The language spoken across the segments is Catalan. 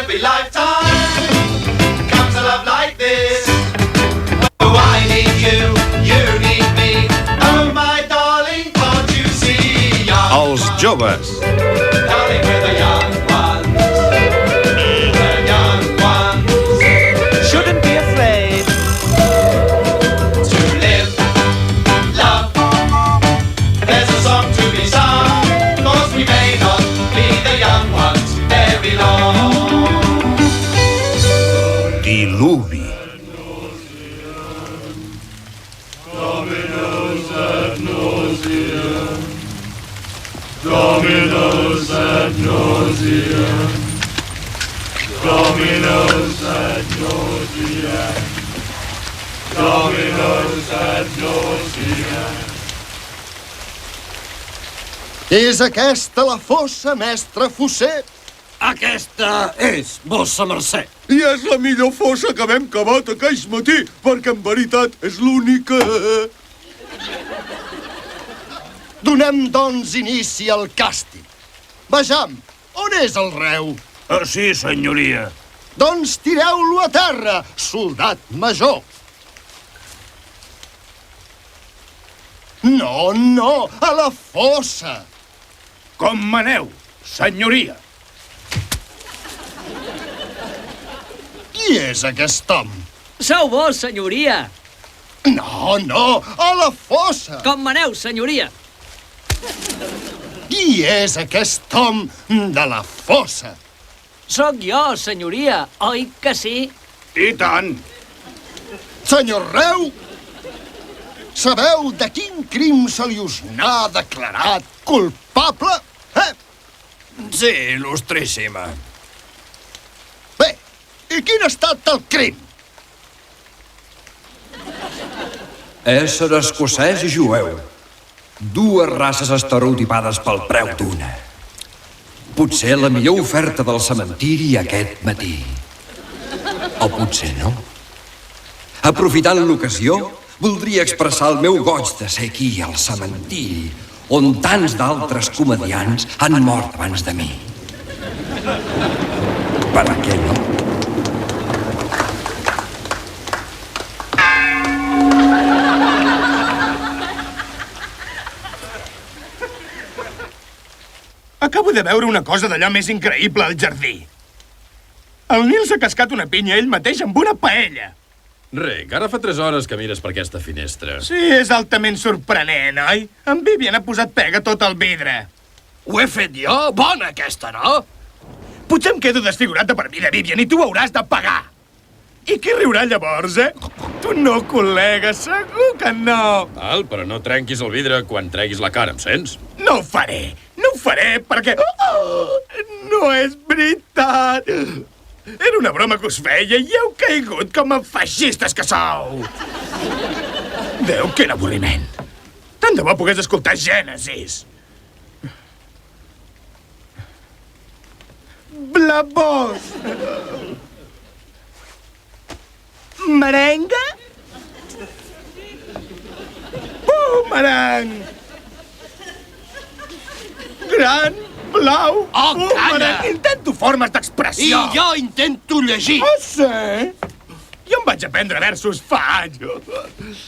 every lifetime comes a love like this. Oh, I need you, you need me. Oh, my darling, can't you see? Els joves. Darling, we're the young ones. The young ones. Shouldn't be afraid To live, love. There's a song to be sung. 'Cause we may not be the young ones very long. Diluvi. És aquesta la fossa, mestre Fosset? Aquesta és, vossa mercè. I és la millor fossa que vam cavat aquell matí, perquè en veritat és l'única. Donem, doncs, inici al càstig. Vejam, on és el reu? Sí, senyoria. Doncs tireu-lo a terra, soldat major. No, no, a la fossa. Com maneu, senyoria. Qui és aquest home? Sou vos, senyoria. No, no, a la fossa. Com maneu, senyoria. Qui és aquest home de la fossa? Sóc jo, senyoria, oi que sí? I tant. Senyor Reu, sabeu de quin crim se li us n'ha declarat culpable? Sí, il·lustríssima. Bé, i quin ha estat el crim? Ésser escocès i jueu. Dues races estereotipades pel preu d'una. Potser la millor oferta del cementiri aquest matí. O potser no. Aprofitant l'ocasió, voldria expressar el meu goig de ser aquí, al cementiri, on tants d'altres comediants han mort abans de mi. Per què no? Acabo de veure una cosa d'allò més increïble al jardí. El Nil s'ha cascat una pinya ell mateix amb una paella. Rick, ara fa 3 hores que mires per aquesta finestra. Sí, és altament sorprenent, oi? En Vivian ha posat pega tot el vidre. Ho he fet jo? Bona aquesta, no? Potser em quedo desfigurat de per vida, Vivian, i tu hauràs de pagar. I qui riurà llavors, eh? Tu no, col·lega, segur que no. Val, però no trenquis el vidre quan treguis la cara, em sents? No ho faré. No ho faré perquè... no és veritat. Era una broma que us feia i heu caigut com a feixistes que sou. Déu, quin avorriment. Tant de bo pogués escoltar Gènesis. Blavós. Merenga? Bumerang. Gran, blau, Oh, calla! Intento formes d'expressió. I jo intento llegir. Oh, sí? Jo em vaig aprendre versos fa anys.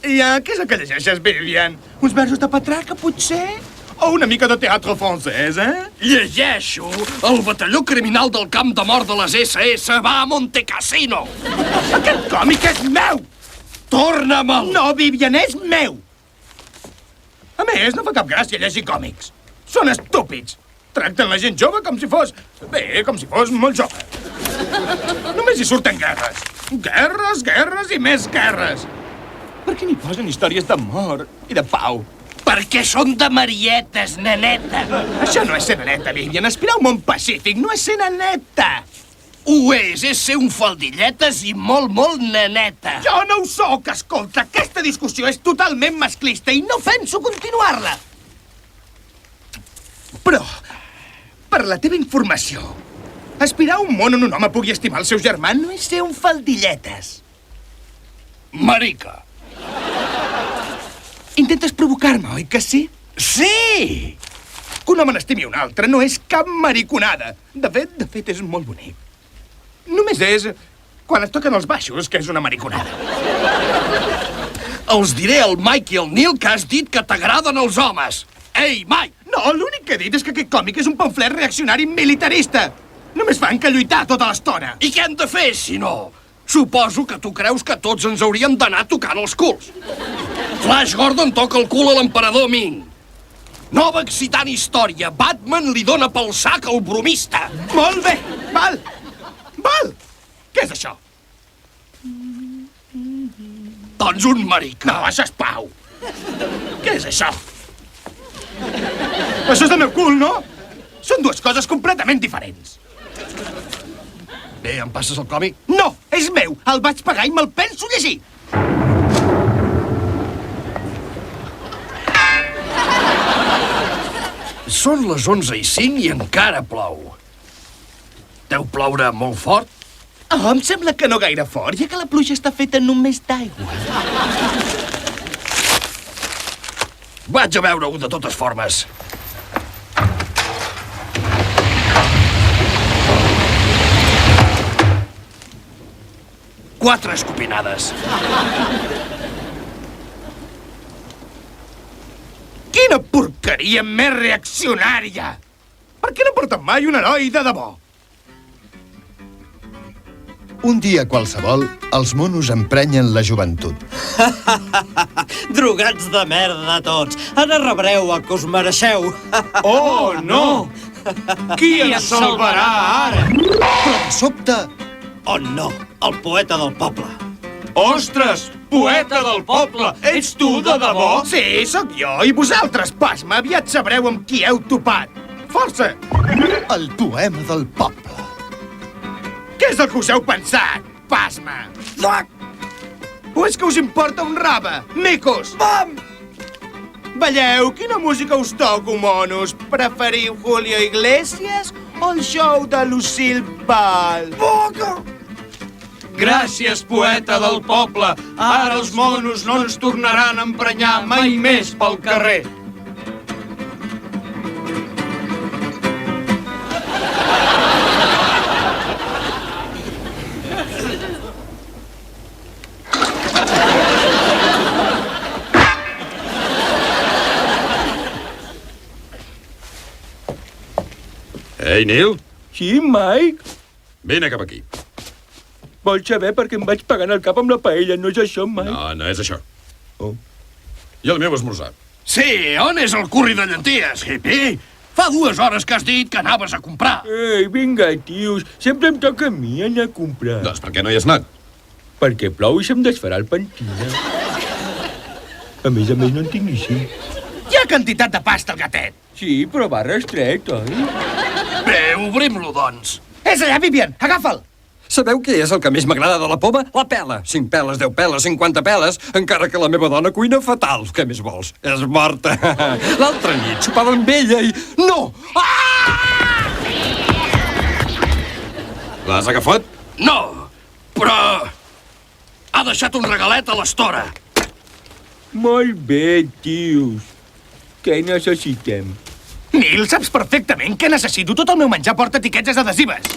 I què és el que llegeixes, Vivian? Uns versos de Petrarca, potser? O una mica de teatre francès, eh? Llegeixo El batalló criminal del camp de mort de les SS va a Montecassino. Aquest còmic és meu! Torna-me'l! No, Vivian, és meu! A més, no fa cap gràcia llegir còmics. Són estúpids. Tracten la gent jove com si fos... Bé, com si fos molt jove. Només hi surten guerres. Guerres, guerres i més guerres. Per què n'hi posen històries d'amor i de pau? Perquè són de marietes, neneta. Això no és ser neneta, Vivian. Aspirar a un món pacífic no és ser neneta. Ho és ser un faldilletes i molt, molt neneta. Jo no ho sóc, escolta. Aquesta discussió és totalment masclista i no penso continuar-la. Però, per la teva informació, aspirar a un món on un home pugui estimar el seu germà no és ser un faldilletes. Marica. Intentes provocar-me, oi que sí? Sí! un home n'estimi un altre no és cap mariconada. De fet, és molt bonic. Només és quan et toquen els baixos que és una mariconada. Els diré al Mike i al Neil que has dit que t'agraden els homes. Ei, Mike! No, l'únic que he dit és que aquest còmic és un pamflet reaccionari militarista. Només fan que lluitar tota l'estona. I què hem de fer, si no? Suposo que tu creus que tots ens hauríem d'anar tocant els culs. Flash Gordon toca el cul a l'emperador Ming. Nova excitant història. Batman li dona pel sac al bromista. Molt bé, val. Què és això? Doncs un marica. No, això és Pau. Què és això? Això és el meu cul, no? Són dues coses completament diferents. Bé, em passes el còmic? No, és meu. El vaig pagar i me'l penso llegir. Són les 11:05 i encara plou. Deu ploure molt fort? Oh, em sembla que no gaire fort, ja que la pluja està feta només d'aigua. Vaig a veure-ho de totes formes. Quatre escopinades. Quina porqueria més reaccionària! Per què no porten mai un heroi de debò? Un dia qualsevol, els monos emprenyen la joventut. Drogats de merda tots. Ara rebreu el que us mereixeu. Oh, no! Qui ens salvarà ara? Però de sobte, Oh, no, el poeta del poble. Ostres, poeta del poble, ets tu de debò? Sí, sóc jo, i vosaltres, pasma, aviat sabreu amb qui heu topat. Força! el poema del poble. Què és el que us heu pensat, pasma? O és que us importa un rave, micos? Vam! Balleu, quina música us toco, monos? Preferiu Julio Iglesias o el show de Lucille Ball? Boca! Gràcies, poeta del poble. Ara els monos no ens tornaran a emprenyar mai més pel carrer. Ei, Neil, Sí, Mike? vine cap aquí. Vols saber per què em vaig pagant el cap amb la paella? No és això, Mike? No, no és això. Oh. I el meu esmorzar. Sí, on és el curri de llenties, hippie? Fa 2 hores que has dit que anaves a comprar. Ei, vinga, tios. Sempre em toca a mi anar a comprar. Doncs per què no hi has anat? Perquè plou i se'm desfarà el pentina. A més, no en tinc ni 5. Hi ha quantitat de pasta al gatet. Sí, però va restret, oi? Bé, obrim-lo, doncs. És allà, Vivian, agafa'l. Sabeu què és el que més m'agrada de la poma? La pela. 5 peles, 10 peles, 50 peles, encara que la meva dona cuina fatal. Què més vols? És morta. L'altra nit sopava amb ella i... No! Ah! L'has agafat? No, però... ha deixat un regalet a l'estora. Molt bé, tios. Què necessitem? Nil, saps perfectament que necessito. Tot el meu menjar porta etiquetes adhesives.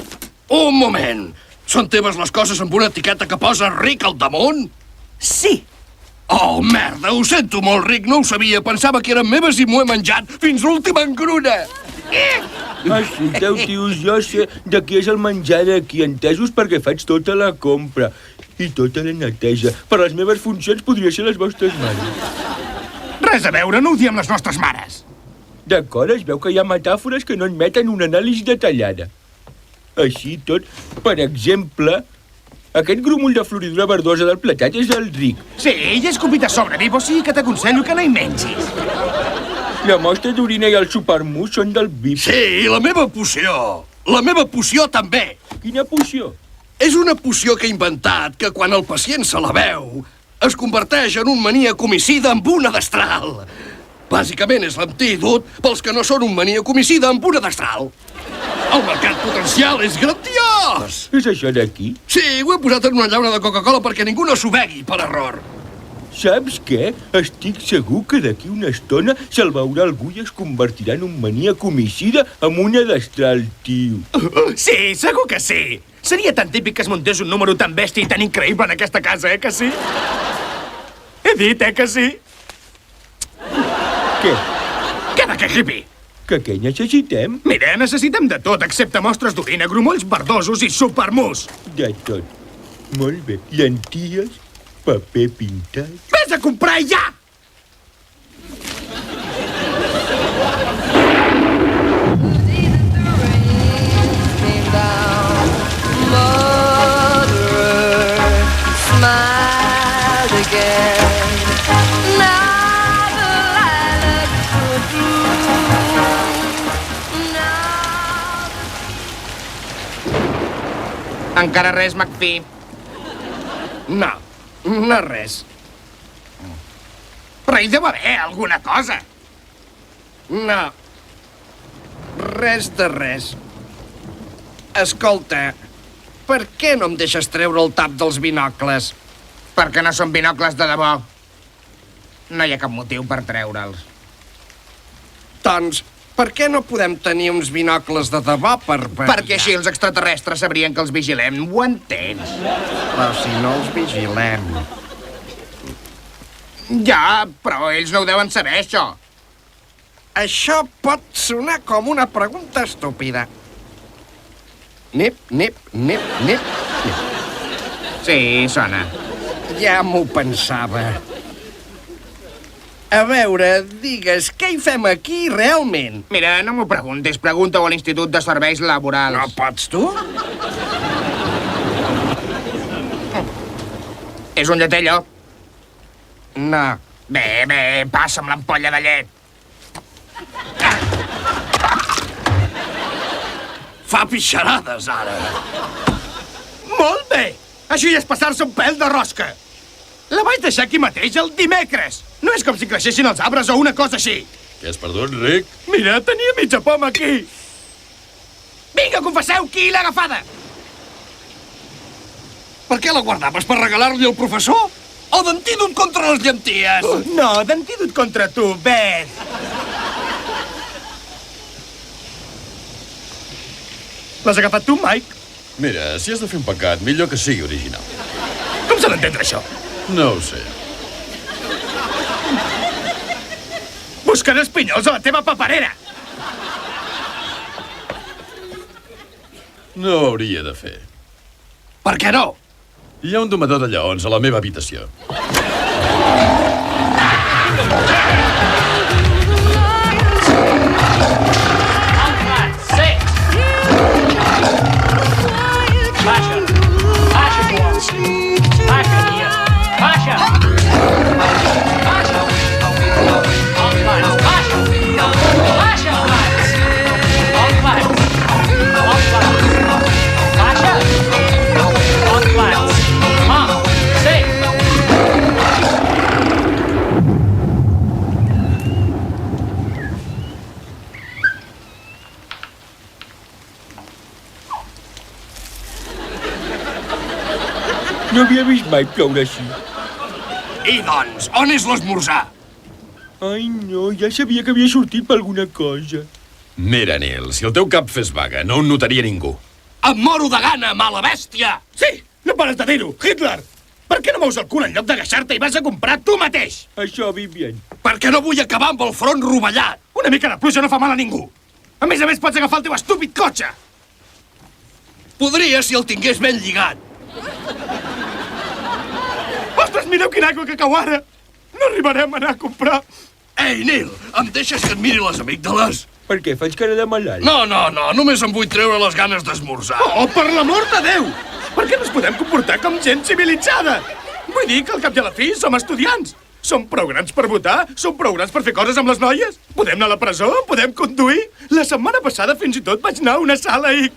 Un moment. Són teves les coses amb una etiqueta que posa ric al damunt? Sí. Oh, merda, ho sento molt, Rick, no ho sabia. Pensava que eren meves i m'ho he menjat fins l'última engruna. Escolteu, tios, jo sé de qui és el menjar d'aquí, entesos, perquè faig tota la compra i tota la neteja. Per les meves funcions podria ser les vostres mares. Res a veure, no ho diem les nostres mares. D'acord, es veu que hi ha metàfores que no admeten una anàlisi detallada. Així tot, per exemple, aquest grúmol de floridura verdosa del platat és el Rick. Sí, ell és escopit a sobre, Vivo, sí que t'aconsello que no hi mengis. La mostra d'orina i el supermús són del Vivo. Sí, i la meva poció. La meva poció també. Quina poció? És una poció que he inventat que quan el pacient se la veu es converteix en un maníac homicida amb una destral. Bàsicament és l'antídot pels que no són un maníac homicida amb una destral. El mercat potencial és grandiós! És això d'aquí? Sí, ho he posat en una llauna de Coca-Cola perquè ningú no s'ho begui per error. Saps què? Estic segur que d'aquí una estona se'l veurà algú i es convertirà en un maníac homicida amb una destral, tio. Sí, segur que sí. Seria tan típic que es muntés un número tan bèstia i tan increïble en aquesta casa, que sí? He dit, que sí? Què? Que hippie? Que què necessitem? Mira, necessitem de tot, excepte mostres d'orina, grumolls verdosos i supermús. De tot. Molt bé. Llenties, paper pintat... Vés a comprar ja! Encara res, McPhee? No, no res. Però hi deu haver alguna cosa. No. Res de res. Escolta, per què no em deixes treure el tap dels binocles? Perquè no són binocles de debò. No hi ha cap motiu per treure'ls. Doncs, per què no podem tenir uns binocles de debò per... Perquè així els extraterrestres sabrien que els vigilem. Ho entens? Però si no els vigilem... Ja, però ells no ho deuen saber, això. Això pot sonar com una pregunta estúpida. Nip, nip, nip, nip, nip. Sí, sona. Ja m'ho pensava. A veure, digues, què hi fem aquí realment? Mira, no m'ho preguntis. Pregunta-ho a l'Institut de Serveis Laborals. No pots, tu? És un lletell, allò? No. Bé, passa'm l'ampolla de llet. Fa pixarades, ara. Molt bé! Això ja és passar-se un pèl de rosca. La vaig deixar aquí mateix el dimecres. No és com si creixessin els arbres o una cosa així. Què has perdut, Rick? Mira, tenia mitja poma aquí. Vinga, confesseu qui l'ha agafada. Per què la guardaves? Per regalar-li al professor? O d'antídot contra les llenties? No, d'antídot contra tu, Beth. L'has agafat tu, Mike? Mira, si has de fer un pecat, millor que sigui original. Com s'ha d'entendre, això? No ho sé. Buscant espinyols a la teva paperera. No ho hauria de fer. Per què no? Hi ha un domador de lleons a la meva habitació. No havia vist mai ploure així. I doncs, on és l'esmorzar? Ai, no, ja sabia que havia sortit per alguna cosa. Mira, Neil, si el teu cap fes vaga, no ho notaria ningú. Em moro de gana, mala bèstia! Sí, no pares de dir-ho, Hitler! Per què no mous el cul en lloc d'agafar-te i vas a comprar tu mateix? Això, Vivian. Perquè no vull acabar amb el front rovellat. Una mica de pluja no fa mal a ningú. A més, pots agafar el teu estúpid cotxe. Podria si el tingués ben lligat. Ostres, mireu quina aigua que cau ara! No arribarem a anar a comprar. Ei, Neil, em deixes que et miri les amígdales? Per què faig cara de malalt? No, només em vull treure les ganes d'esmorzar. Oh, per l'amor de Déu! Per què no ens podem comportar com gent civilitzada? Vull dir que al cap i a la fi som estudiants. Som prou grans per votar? Som prou grans per fer coses amb les noies? Podem anar a la presó? Podem conduir? La setmana passada fins i tot vaig anar a una sala X.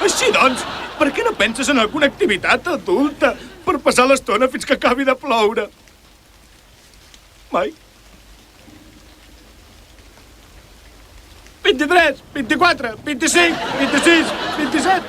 Així doncs, per què no penses en alguna activitat adulta per passar l'estona fins que acabi de ploure? Mai? 23, 24, 25, 26, 27...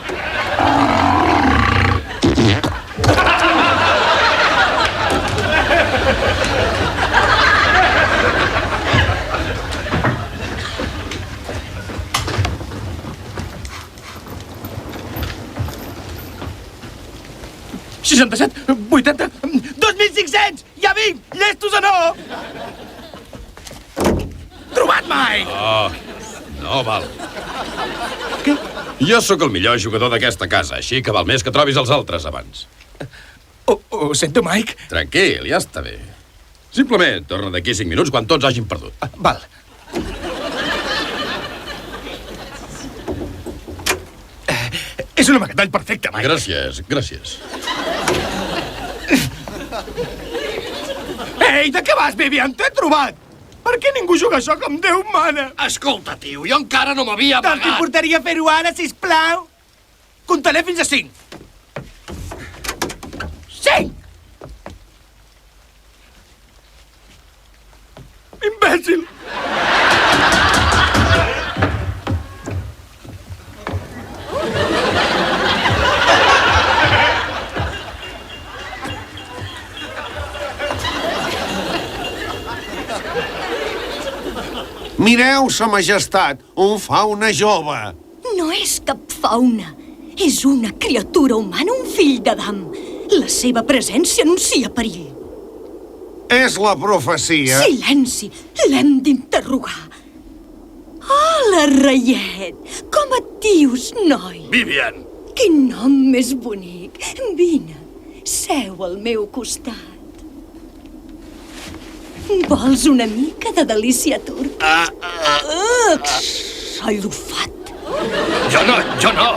67, 80, 2.500! Ja vinc! Llestos o no? Trobat, Mike! No val. Què? Jo sóc el millor jugador d'aquesta casa, així que val més que trobis els altres abans. Ho sento, Mike. Tranquil, ja està bé. Simplement torna d'aquí 5 minuts quan tots hagin perdut. Val. És un amagatall perfecte, Mike. Gràcies, gràcies. Ei, de què vas, Vivian? T'he trobat! Per què ningú juga això com Déu mana? Escolta, tio, jo encara no m'havia Doncs amagat. t'importaria fer-ho ara, sisplau? Comptaré fins a 5. 5! Imbècil! Mireu, sa majestat, un fauna jove. No és cap fauna. És una criatura humana, un fill d'Adam. La seva presència anuncia perill. És la profecia. Silenci! L'hem d'interrogar. Hola, reiet! Com et dius, noi? Vivian! Quin nom més bonic. Vine, seu al meu costat. Vols una mica de delícia turca? Salufat. Jo no.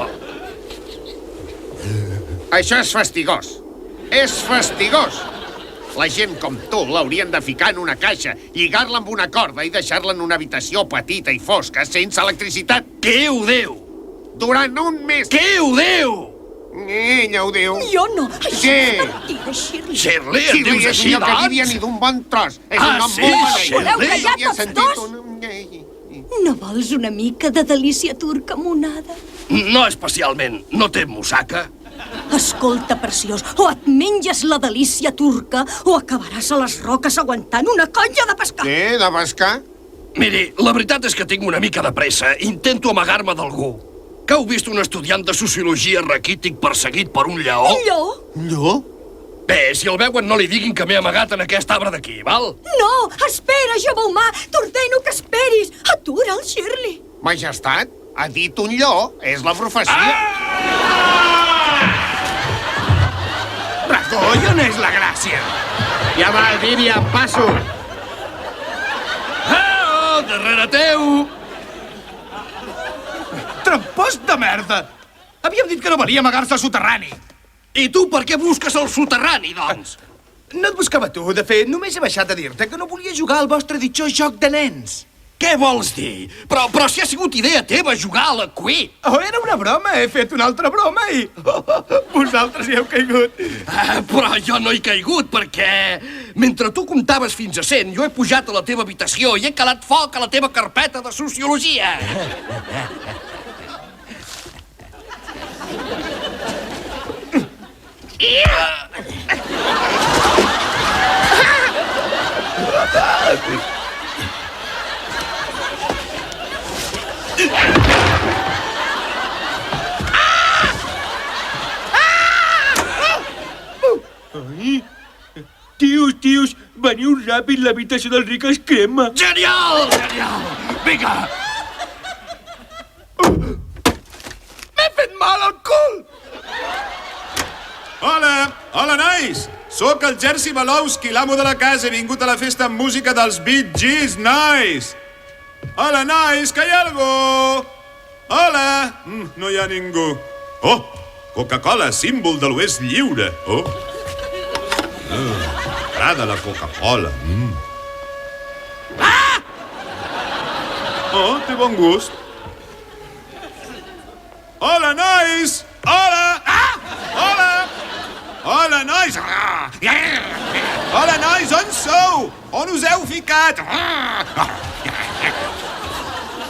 Això és fastigós. És fastigós. La gent com tu l'haurien de ficar en una caixa, lligar-la amb una corda i deixar-la en una habitació petita i fosca, sense electricitat. Què ho diu? Durant un mes. Què ho diu? Ella ho diu. Jo no. Això Sí. és mentida, Shirley. Shirley, et dius així, és millor que doncs? Vivian ni d'un bon tros. És un nom sí? molt beneit. Voleu callar Havia tots sentit dos? No vols una mica de delícia turca monada? No especialment. No té musaca? Escolta, preciós, o et menges la delícia turca o acabaràs a les roques aguantant una colla de pescar. Què, de pescar? Miri, la veritat és que tinc una mica de pressa. Intento amagar-me d'algú. Que heu vist un estudiant de sociologia raquític perseguit per un lleó? Un lleó? Lleó? Bé, si el veuen no li diguin que m'he amagat en aquest arbre d'aquí, val? No, espera, jove humà, t'ordeno que esperis. Atura'l, Shirley. Majestat, ha dit un lleó. És la profecia. Racó, on és la gràcia? Ja va, Vivian, passo. Darrere teu! Trampós de merda! Havíem dit que no valia amagar-se al soterrani. I tu per què busques el soterrani, doncs? No et buscava tu, de fet, només he baixat a dir-te que no volia jugar al vostre ditxós joc de nens. Què vols dir? Però si ha sigut idea teva jugar a la Quit. Oh, era una broma, he fet una altra broma i... vosaltres hi heu caigut. Però jo no he caigut perquè... Mentre tu comptaves fins a 100, jo he pujat a la teva habitació i he calat foc a la teva carpeta de sociologia. Ai, tios, veniu ràpid, l'habitació del ric es crema. Genial! Vinga! M'he fet mal al cul! Hola, nois! Sóc el Jerzy Balowski, l'amo de la casa. He vingut a la festa amb música dels Bee Gees, nois! Hola, nois, que hi ha algú? Hola! No hi ha ningú. Oh, Coca-Cola, símbol de l'Oest lliure. Oh. M'agrada la Coca-Cola. Oh, té bon gust. Hola, nois! Hola! Hola! Hola, nois! Hola, nois, on sou? On us heu ficat?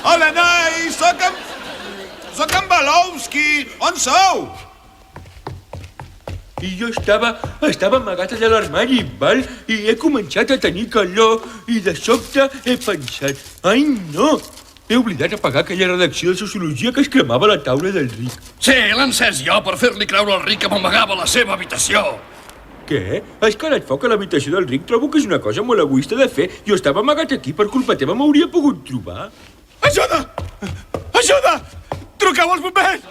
Hola, nois! Soc en Balowski! On sou? I jo estava amagat a l'armari, val? I he començat a tenir calor i de sobte he pensat, ai no, He oblidat apagar aquella redacció de sociologia que es cremava a la taula del Ric. Sí, l'he encès jo per fer-li creure al Ric que m'amagava a la seva habitació. Què? Has calat foc a l'habitació del Ric? Trobo que és una cosa molt egoista de fer. Jo estava amagat aquí, per culpa teva m'hauria pogut trobar. Ajuda! Ajuda! Truqueu als bombers!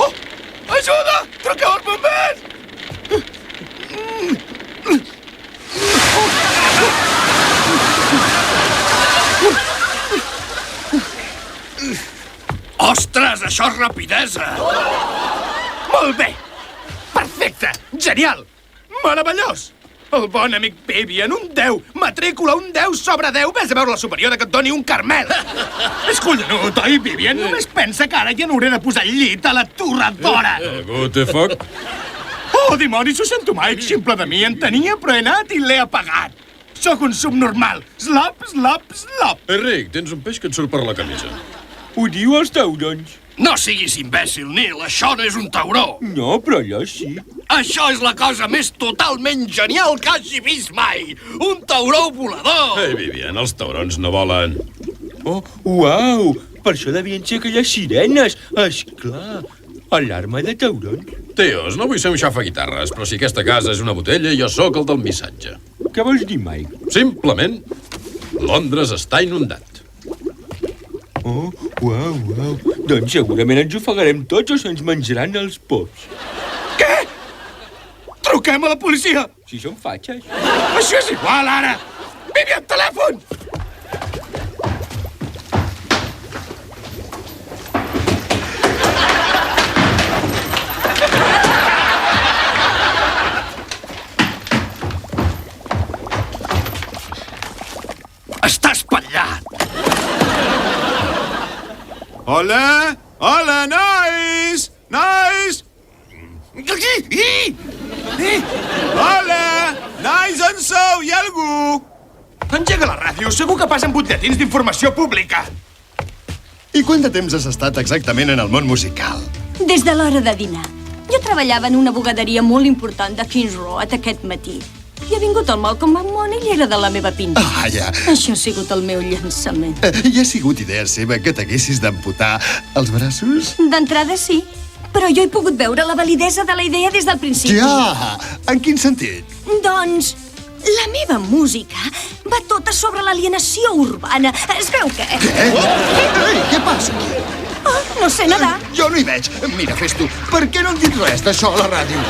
Oh! Ajuda! Truqueu als bombers! Ostres, això és rapidesa! Molt bé! Perfecte! Genial! Meravellós! El bon amic Vivian, un 10! Matrícula, un 10 sobre 10! Ves a veure la superiora que et doni un Carmel! És collonut, oi, Vivian? Només pensa que ara ja no hauré de posar el llit a la torradora! What the fuck? Oh, dimonis, ho sento, Mike. Ximple de mi, en tenia, però he anat i l'he apagat. Sóc un subnormal. Slop, slop, slop. Rick, tens un peix que et surt per la camisa. Ho diu als taurons. No siguis imbècil, Neil, això no és un tauró. No, però allò sí. Això és la cosa més totalment genial que hagi vist mai. Un tauró volador. Ei, Vivian, els taurons no volen. Oh, uau! Per això devien ser aquelles sirenes. Esclar, alarma de taurons. Tios, no vull ser un xafaguitarres, però si aquesta casa és una botella, jo sóc el del missatge. Què vols dir, Mike? Simplement, Londres està inundat. Oh, uau, uau. Doncs segurament ens ofegarem tots o se'ns menjaran els pops. Què? Truquem a la policia! Si són fatxes. Això és igual, ara! Vivian, telèfon! Està espatllat! Hola? Hola, nois! Nois! Hola! Nois, on sou? Hi ha algú? Engega la ràdio, segur que passen butlletins d'informació pública. I quant de temps has estat exactament en el món musical? Des de l'hora de dinar. Jo treballava en una bugaderia molt important de Kings Road aquest matí. I ha vingut el Malcolm McMahon i li era de la meva pinta. Ah, ja. Això ha sigut el meu llançament. I ha sigut idea seva que t'haguessis d'amputar els braços? D'entrada sí, però jo he pogut veure la validesa de la idea des del principi. Ja! En quin sentit? Doncs, la meva música va tota sobre l'alienació urbana. Es veu que... Què? Ei, què passa aquí? Oh, no sé nedar. Jo no hi veig. Mira, fes tu. Per què no en dic res d'això a la ràdio?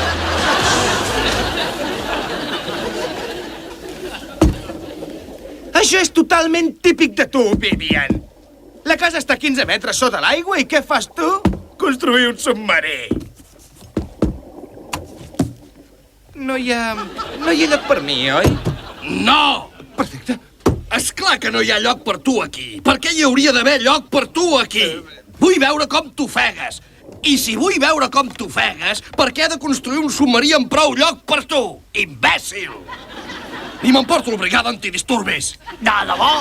Això és totalment típic de tu, Vivian. La casa està a 15 metres sota l'aigua i què fas tu? Construir un submarí. No hi ha lloc per mi, oi? No! Perfecte. És clar que no hi ha lloc per tu aquí. Per què hi hauria d'haver lloc per tu aquí? Vull veure com t'ofegues. I si vull veure com t'ofegues, per què he de construir un submarí amb prou lloc per tu? Imbècil! Ni m'emporto la brigada antidisturbis. De debò?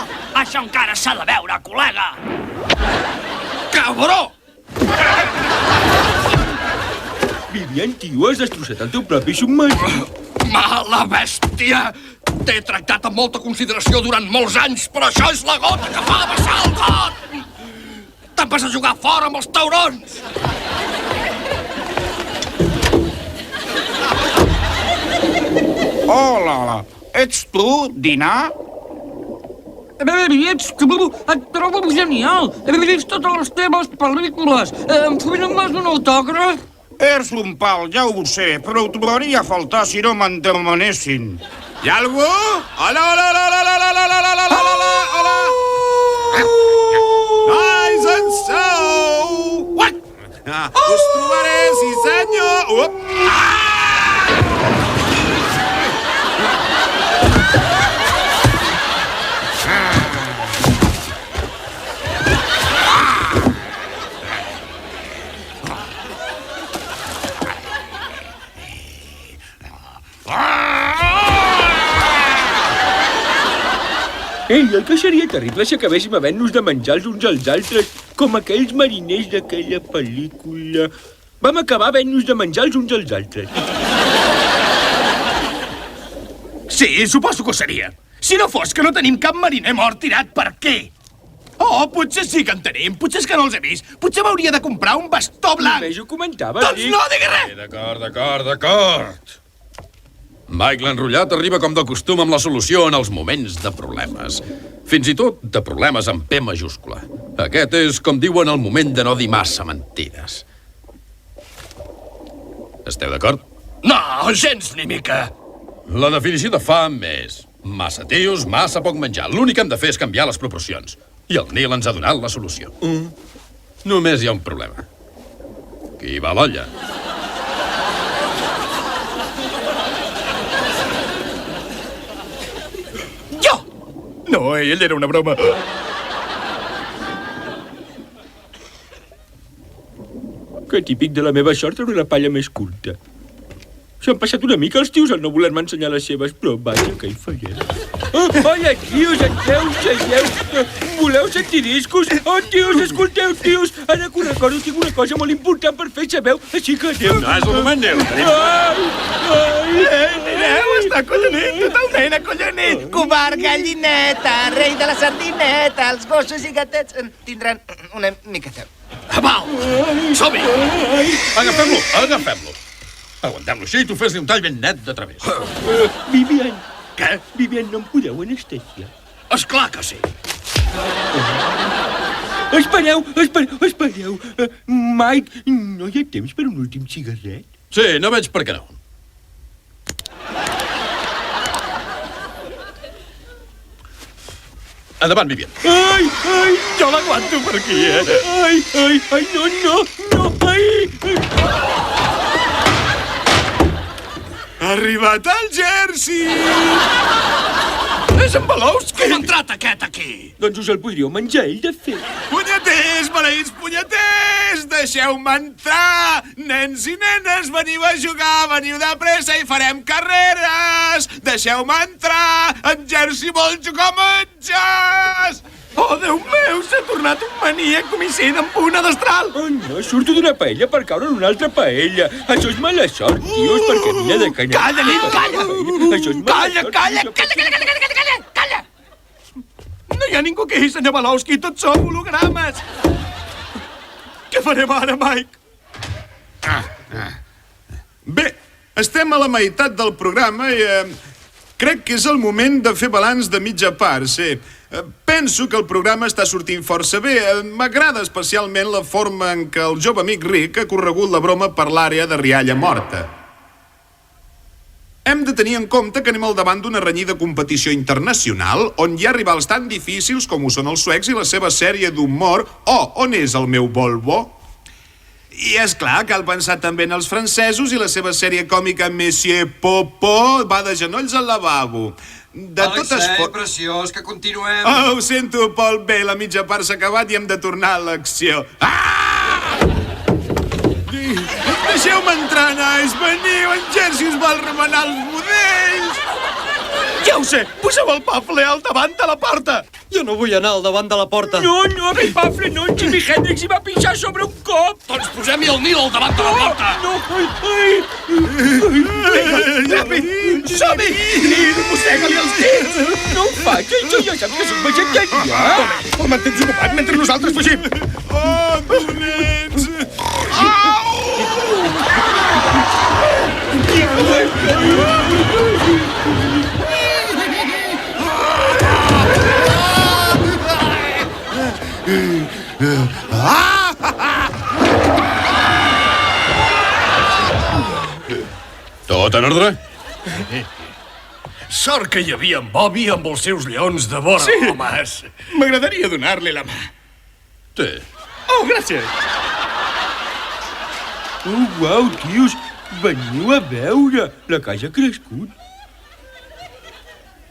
Això encara s'ha de veure, col·lega. Cabró! Vivian, tio, has destrossat el teu propi submarí. Mala bèstia! T'he tractat amb molta consideració durant molts anys, però això és la gota que fa vessar el got! Te'n vas a jugar fora amb els taurons! Hola, ets tu, Dinar? Ets tu, et trobo genial. He vist totes les teves pel·lícules. Em firmes un autògraf? Ets un pal, ja ho sé, però ho trobaria a faltar si no me'n demanessin. Hi ha algú? Hola, hola, hola, hola, hola, hola, hola, hola, hola, hola, hola. Nois, on sou? What? Us trobaré, sí senyor. Ei, el que seria terrible si acabéssim havent-nos de menjar els uns als altres, com aquells mariners d'aquella pel·lícula. Vam acabar havent-nos de menjar els uns als altres. Sí, suposo que ho seria. Si no fos que no tenim cap mariner mort tirat, per què? Oh, potser sí que en tenim. Potser és que no els he vist. Potser m'hauria de comprar un bastó blanc. Només ho comentava, Doncs no diguis res! D'acord. Mike l'enrotllat arriba com de costum amb la solució en els moments de problemes. Fins i tot de problemes amb P majúscula. Aquest és, com diuen, el moment de no dir massa mentides. Esteu d'acord? No, gens ni mica. La definició de fam és massa tios, massa poc menjar. L'únic que hem de fer és canviar les proporcions. I el Nil ens ha donat la solució. Només hi ha un problema. Qui va a l'olla? Jo! No, ell era una broma. Que típic de la meva sort treure la palla més curta. S'han passat una mica els tios al no voler-me ensenyar les seves, però vaja, que hi faré. Hola, tios, seieu. Voleu sentir discos? Oh, tios, escolteu, tios. Ara que ho recordo, tinc una cosa molt important per fer, sabeu? Així que aneu. No, és el moment, Nil. Mireu, està acollonit, totalment acollonit. Covard, gallineta, rei de la sardineta, els gossos i gatets en tindran una miqueta. Val, som-hi! Agafem-lo. Aguantem-lo així i tu fes-li un tall ben net de través. Vivian. Què? Vivian, no em podeu anestesiar? Esclar que sí. Espereu. Mike, no hi ha temps per un últim cigarret? Sí, no veig per què no. Endavant, Vivian. Ai, jo l'aguanto per aquí, Ai, no, Ha arribat el Jersey! És en Balowski! Com ha entrat aquest aquí? Doncs us el podríeu menjar ell, de fet. Punyeters, maleïts punyeters! Deixeu-me entrar! Nens i nenes, veniu a jugar, veniu de pressa i farem carreres! Deixeu-me entrar! En Jersey vol jugar a menjars! Oh, Déu meu, s'ha tornat un maníac homicida amb una destral! Oh, no, surto d'una paella per caure en una altra paella. Això és mala sort, tios, perquè n'hi ha de canya. Calla, nit, calla! Això és mala sort. Calla! No hi ha ningú aquí, senyor Balowski, tots som hologrames! Què farem ara, Mike? Bé, estem a la meitat del programa i crec que és el moment de fer balanç de mitja part, sí. Penso que el programa està sortint força bé. M'agrada especialment la forma en què el jove amic Rick ha corregut la broma per l'àrea de rialla morta. Hem de tenir en compte que anem al davant d'una renyida competició internacional on hi ha rivals tan difícils com ho són els suecs i la seva sèrie d'humor On és el meu Volvo? I és clar, cal pensar també en els francesos i la seva sèrie còmica Monsieur Popo va de genolls al lavabo. Preciós, que continuem. Oh, ho sento, Paul. Bé, la mitja part s'ha acabat i hem de tornar a l'acció. Deixeu-me entrar, nois. Veniu, en Jersey us vol remenar els budells. Ja ho sé, poseu el Pafle al davant de la porta. Jo no vull anar al davant de la porta. No, el Pafle no, en Jimi Hendrix hi va pinxar sobre un cop. Doncs posem-hi el Nil al davant de la porta. Ràpid, som-hi! Nil, mossega-li els dits. No ho faig, això ja saps que soc vegetarià. El mantens ocupat mentre nosaltres fugim. Oh, bonets! Tot en ordre? Sort que hi havia en Bobby amb els seus lleons de vora, homes. M'agradaria donar-li la mà. Sí. Oh, gràcies. Oh, uau, tios, veniu a veure. La casa ha crescut.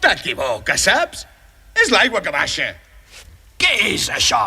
T'equivoques, saps? És l'aigua que baixa. Què és això?